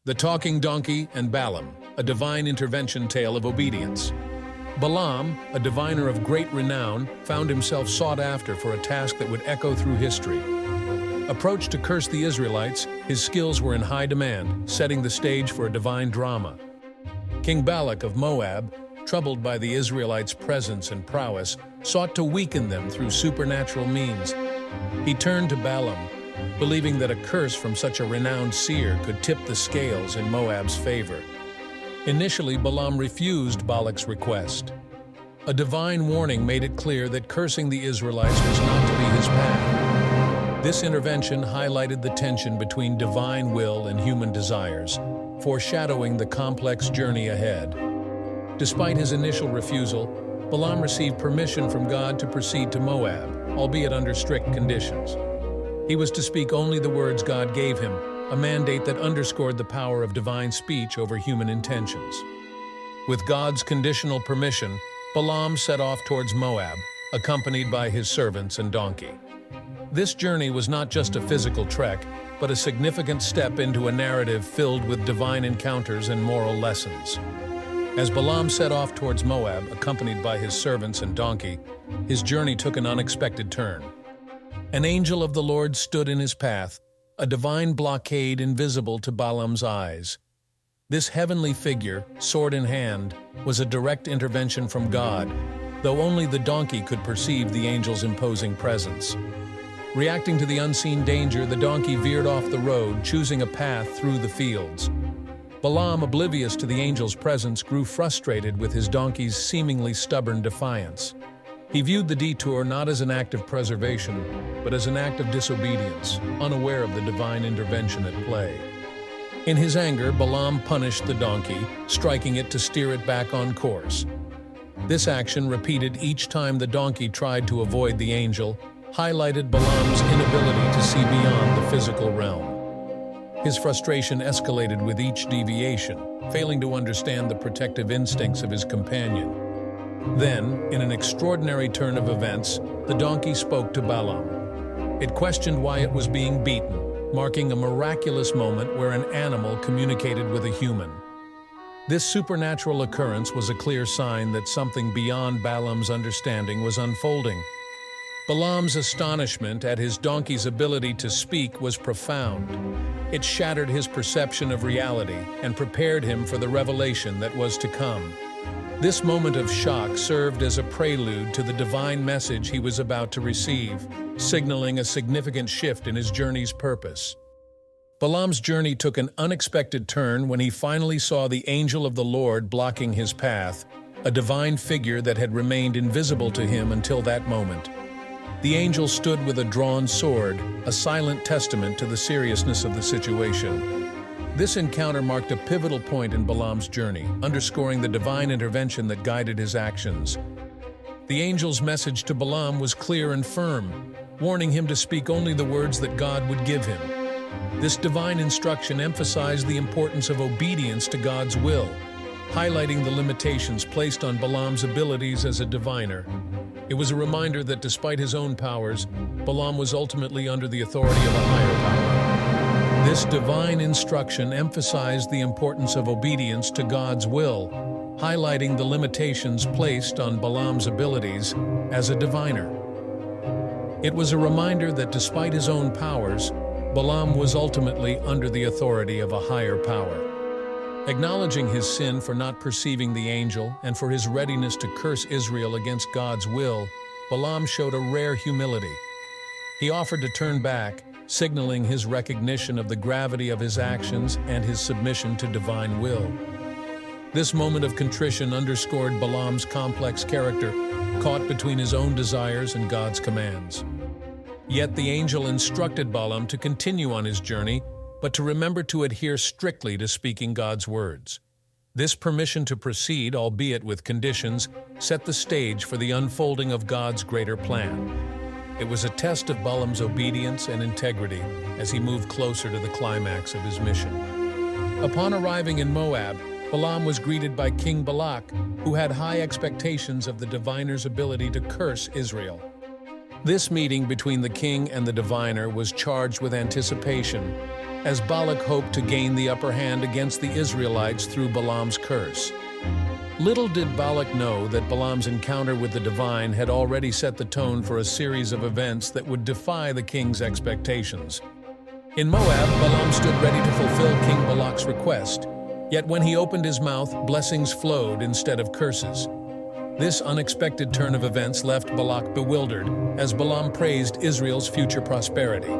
The Talking Donkey and Balaam, a divine intervention tale of obedience. Balaam, a diviner of great renown, found himself sought after for a task that would echo through history. Approached to curse the Israelites, his skills were in high demand, setting the stage for a divine drama. King Balak of Moab, troubled by the Israelites' presence and prowess, sought to weaken them through supernatural means. He turned to Balaam, believing that a curse from such a renowned seer could tip the scales in Moab's favor. Initially, Balaam refused Balak's request. A divine warning made it clear that cursing the Israelites was not to be his path. This intervention highlighted the tension between divine will and human desires, foreshadowing the complex journey ahead. Despite his initial refusal, Balaam received permission from God to proceed to Moab, albeit under strict conditions. He was to speak only the words God gave him, a mandate that underscored the power of divine speech over human intentions. With God's conditional permission, Balaam set off towards Moab, accompanied by his servants and donkey. This journey was not just a physical trek, but a significant step into a narrative filled with divine encounters and moral lessons. As Balaam set off towards Moab, accompanied by his servants and donkey, his journey took an unexpected turn. An angel of the Lord stood in his path, a divine blockade invisible to Balaam's eyes. This heavenly figure, sword in hand, was a direct intervention from God, though only the donkey could perceive the angel's imposing presence. Reacting to the unseen danger, the donkey veered off the road, choosing a path through the fields. Balaam, oblivious to the angel's presence, grew frustrated with his donkey's seemingly stubborn defiance. He viewed the detour not as an act of preservation, but as an act of disobedience, unaware of the divine intervention at play. In his anger, Balaam punished the donkey, striking it to steer it back on course. This action, repeated each time the donkey tried to avoid the angel, highlighted Balaam's inability to see beyond the physical realm. His frustration escalated with each deviation, failing to understand the protective instincts of his companion. Then, in an extraordinary turn of events, the donkey spoke to Balaam. It questioned why it was being beaten, marking a miraculous moment where an animal communicated with a human. This supernatural occurrence was a clear sign that something beyond Balaam's understanding was unfolding. Balaam's astonishment at his donkey's ability to speak was profound. It shattered his perception of reality and prepared him for the revelation that was to come. This moment of shock served as a prelude to the divine message he was about to receive, signaling a significant shift in his journey's purpose. Balaam's journey took an unexpected turn when he finally saw the angel of the Lord blocking his path, a divine figure that had remained invisible to him until that moment. The angel stood with a drawn sword, a silent testament to the seriousness of the situation. This encounter marked a pivotal point in Balaam's journey, underscoring the divine intervention that guided his actions. The angel's message to Balaam was clear and firm, warning him to speak only the words that God would give him. This divine instruction emphasized the importance of obedience to God's will, highlighting the limitations placed on Balaam's abilities as a diviner. It was a reminder that despite his own powers, Balaam was ultimately under the authority of a higher power. This divine instruction emphasized the importance of obedience to God's will, highlighting the limitations placed on Balaam's abilities as a diviner. It was a reminder that despite his own powers, Balaam was ultimately under the authority of a higher power. Acknowledging his sin for not perceiving the angel and for his readiness to curse Israel against God's will, Balaam showed a rare humility. He offered to turn back, signaling his recognition of the gravity of his actions and his submission to divine will. This moment of contrition underscored Balaam's complex character, caught between his own desires and God's commands. Yet the angel instructed Balaam to continue on his journey, but to remember to adhere strictly to speaking God's words. This permission to proceed, albeit with conditions, set the stage for the unfolding of God's greater plan. It was a test of Balaam's obedience and integrity as he moved closer to the climax of his mission. Upon arriving in Moab, Balaam was greeted by King Balak, who had high expectations of the diviner's ability to curse Israel. This meeting between the king and the diviner was charged with anticipation. as Balak hoped to gain the upper hand against the Israelites through Balaam's curse. Little did Balak know that Balaam's encounter with the divine had already set the tone for a series of events that would defy the king's expectations. In Moab, Balaam stood ready to fulfill King Balak's request, yet when he opened his mouth, blessings flowed instead of curses. This unexpected turn of events left Balak bewildered, as Balaam praised Israel's future prosperity.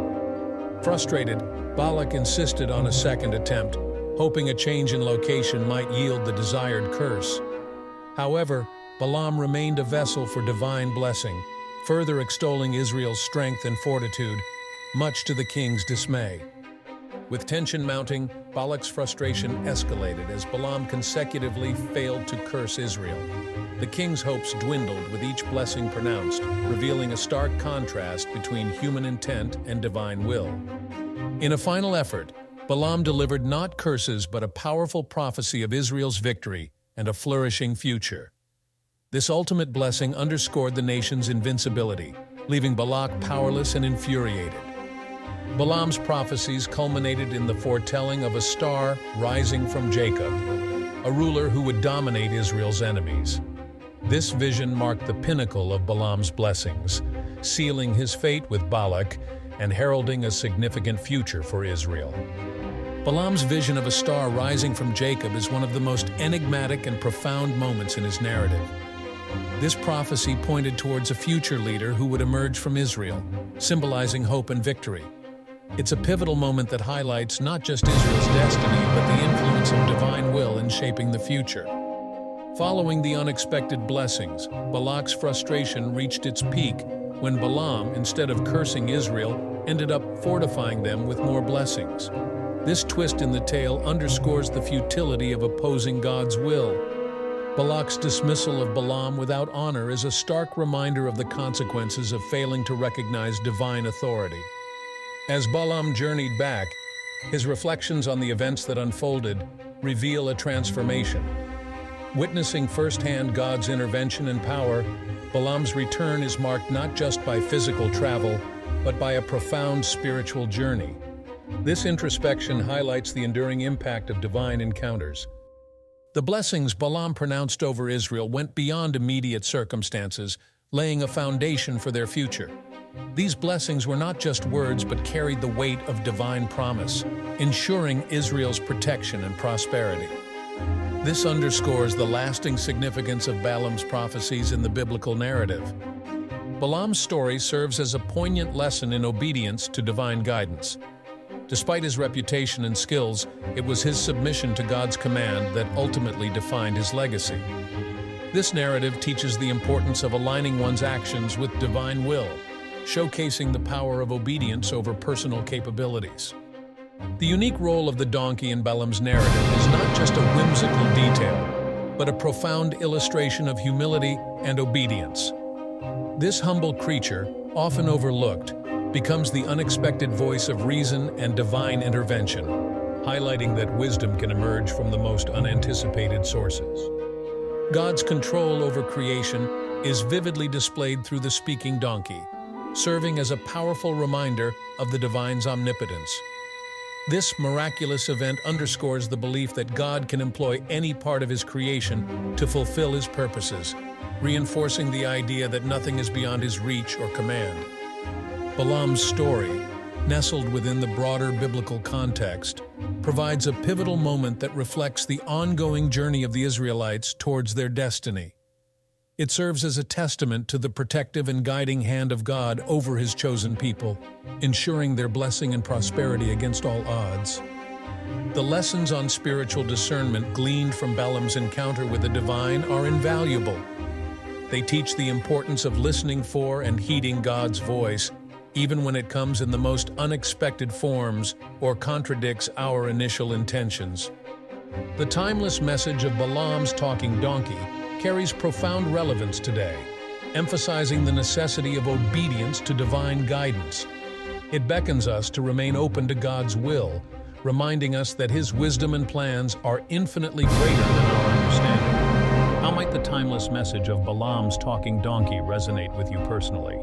Frustrated, Balak insisted on a second attempt, hoping a change in location might yield the desired curse. However, Balaam remained a vessel for divine blessing, further extolling Israel's strength and fortitude, much to the king's dismay. With tension mounting, Balak's frustration escalated as Balaam consecutively failed to curse Israel. The king's hopes dwindled with each blessing pronounced, revealing a stark contrast between human intent and divine will. In a final effort, Balaam delivered not curses but a powerful prophecy of Israel's victory and a flourishing future. This ultimate blessing underscored the nation's invincibility, leaving Balak powerless and infuriated. Balaam's prophecies culminated in the foretelling of a star rising from Jacob, a ruler who would dominate Israel's enemies. This vision marked the pinnacle of Balaam's blessings, sealing his fate with Balak and heralding a significant future for Israel. Balaam's vision of a star rising from Jacob is one of the most enigmatic and profound moments in his narrative. This prophecy pointed towards a future leader who would emerge from Israel, symbolizing hope and victory. It's a pivotal moment that highlights not just Israel's destiny, but the influence of divine will in shaping the future. Following the unexpected blessings, Balak's frustration reached its peak when Balaam, instead of cursing Israel, ended up fortifying them with more blessings. This twist in the tale underscores the futility of opposing God's will. Balak's dismissal of Balaam without honor is a stark reminder of the consequences of failing to recognize divine authority. As Balaam journeyed back, his reflections on the events that unfolded reveal a transformation. Witnessing firsthand God's intervention and power, Balaam's return is marked not just by physical travel, but by a profound spiritual journey. This introspection highlights the enduring impact of divine encounters. The blessings Balaam pronounced over Israel went beyond immediate circumstances, laying a foundation for their future. These blessings were not just words but carried the weight of divine promise, ensuring Israel's protection and prosperity. This underscores the lasting significance of Balaam's prophecies in the biblical narrative. Balaam's story serves as a poignant lesson in obedience to divine guidance. Despite his reputation and skills, it was his submission to God's command that ultimately defined his legacy. This narrative teaches the importance of aligning one's actions with divine will, showcasing the power of obedience over personal capabilities. The unique role of the donkey in Balaam's narrative is not just a whimsical detail, but a profound illustration of humility and obedience. This humble creature, often overlooked, becomes the unexpected voice of reason and divine intervention, highlighting that wisdom can emerge from the most unanticipated sources. God's control over creation is vividly displayed through the speaking donkey, serving as a powerful reminder of the divine's omnipotence. This miraculous event underscores the belief that God can employ any part of his creation to fulfill his purposes, reinforcing the idea that nothing is beyond his reach or command. Balaam's story, nestled within the broader biblical context, provides a pivotal moment that reflects the ongoing journey of the Israelites towards their destiny. It serves as a testament to the protective and guiding hand of God over his chosen people, ensuring their blessing and prosperity against all odds. The lessons on spiritual discernment gleaned from Balaam's encounter with the divine are invaluable. They teach the importance of listening for and heeding God's voice, even when it comes in the most unexpected forms or contradicts our initial intentions. The timeless message of Balaam's talking donkey carries profound relevance today, emphasizing the necessity of obedience to divine guidance. It beckons us to remain open to God's will, reminding us that his wisdom and plans are infinitely greater than our understanding. How might the timeless message of Balaam's talking donkey resonate with you personally?